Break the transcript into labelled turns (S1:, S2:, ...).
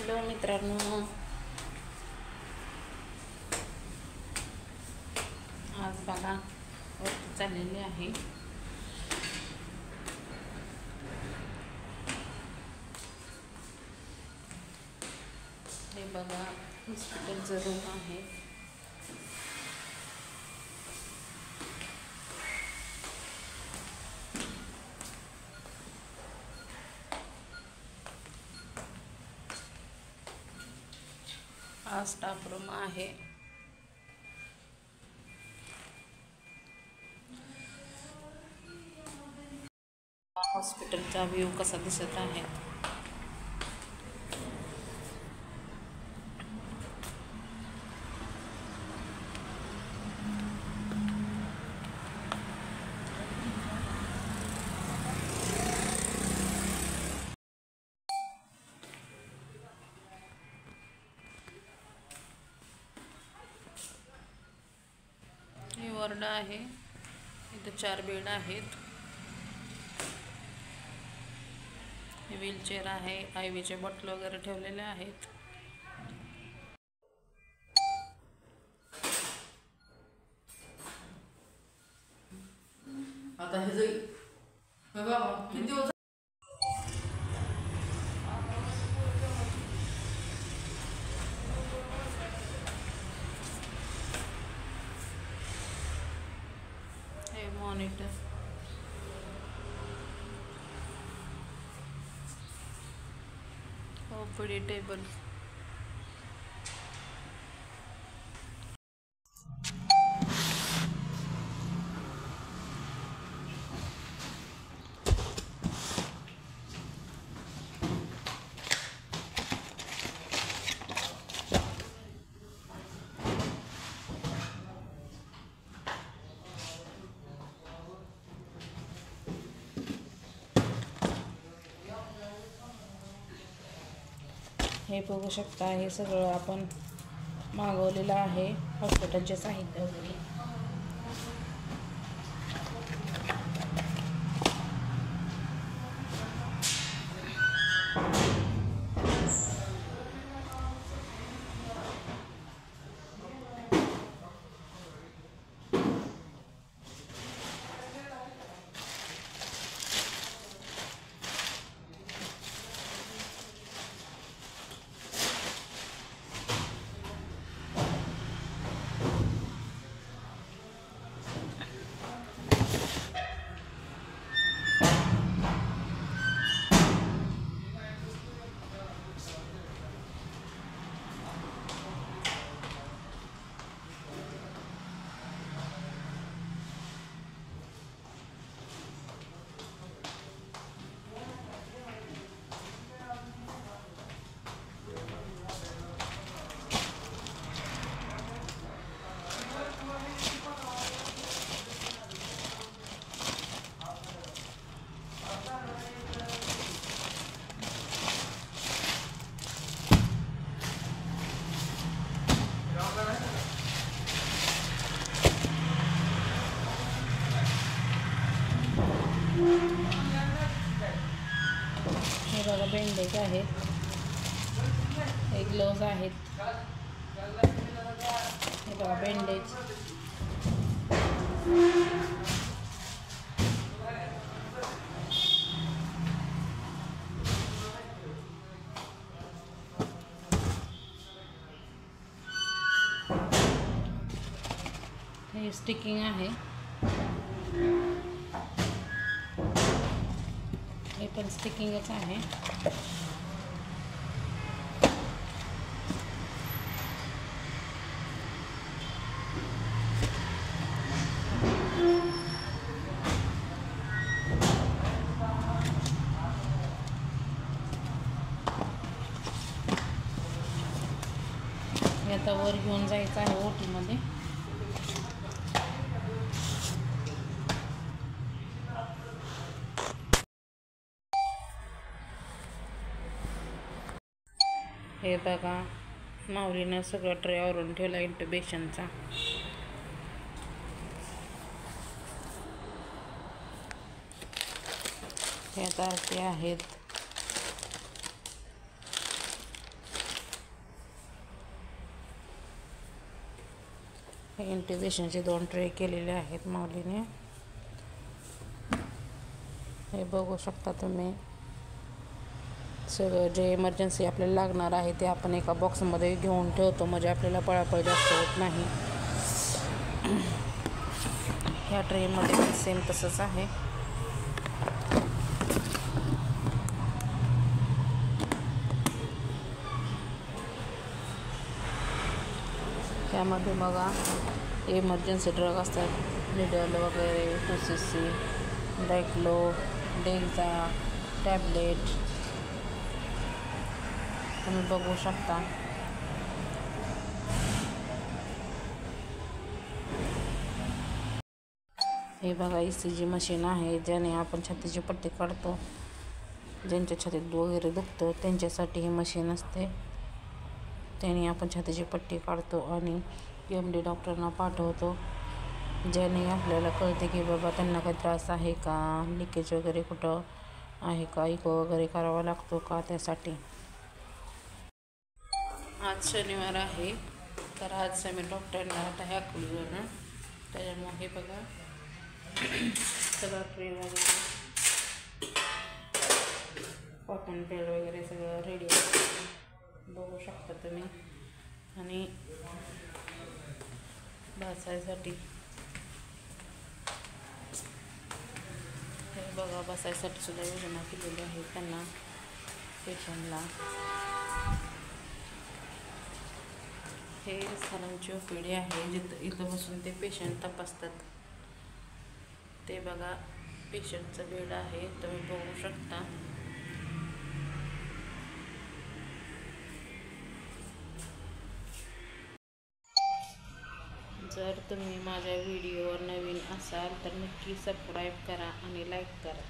S1: Hello मित्रांनो, आज बघा वरती चाललेली आहे. हे बघा हॉस्पिटलचं रूम आहे. हा स्टाफ रूम आहे. हॉस्पिटलचा व्ह्यू कसा दिसत आहे. हे वॉर्ड आहे. इथे 4 बेड आहेत. हे व्हीलचेअर आहे. IV चे बॉटल वगैरे ठेवलेले आहेत.
S2: आता हे जाई बघा किती दिवस
S1: हे मॉनिटर, OPD टेबल, हे बघू शकता. हे सगळं आपण मागवलेलं आहे. हॉस्पिटलचे साहित्य वगैरे. हे बघा बँडेज आहेत. हे ग्लोव्ज आहेत. हे बघा बँडेज. हे स्टिकिंग आहे. हे पण स्टिकिंगच आहे. हे आता वर घेऊन जायचं आहे OT मध्ये. हे बघा माऊलीनं सगळं ट्रे आवरून ठेवला इंट्युबेशनचा. हे आता ते आहेत. हे इंटिग्रेशनचे 2 ट्रे केलेले आहेत माऊलीने. हे बघू शकता तुम्ही. सगळं जे इमर्जन्सी आपल्याला लागणार आहे ते आपण एका बॉक्समध्ये घेऊन ठेवतो, म्हणजे आपल्याला पळापळ जास्त होत नाही. ह्या ट्रेमध्ये पण सेम तसंच आहे. त्यामध्ये बघा इमर्जन्सी ड्रग असतात, निडल वगैरे, 2cc, डायक्लो, डेल्टा टॅबलेट तुम्ही बघू शकता. हे बघा ECG मशीन आहे, ज्याने आपण छातीची पट्टी काढतो. ज्यांच्या छातीत वगैरे दुखतं त्यांच्यासाठी ही मशीन असते. त्याने आपण छातीची पट्टी काढतो आणि MD डॉक्टरना पाठवतो, ज्याने आपल्याला कळते की बाबा त्यांना काही त्रास आहे का, लिकेज वगैरे कुठं आहे का, इको वगैरे करावा लागतो का. त्यासाठी आज शनिवार आहे, तर आज आम्ही डॉक्टरला आता ह्या खुलीवरून. त्याच्यामुळे हे बघा सगळं ट्रे वगैरे, कॉटन पेड वगैरे सगळं रेडी आहे, बघू शकता तुम्ही. आणि बसायसाठी हे बघा, बसायसाठी सुद्धा योजना केलेली आहे त्यांना, पेशंटला. हे सरांची OPD आहे, इथं बसून ते पेशंट तपासतात. ते बघा पेशंटचं बेड आहे, तुम्ही बघू शकता. जर तुम्ही माझ्या व्हिडिओवर नवीन असाल तर नक्की सबस्क्राईब करा आणि लाईक करा.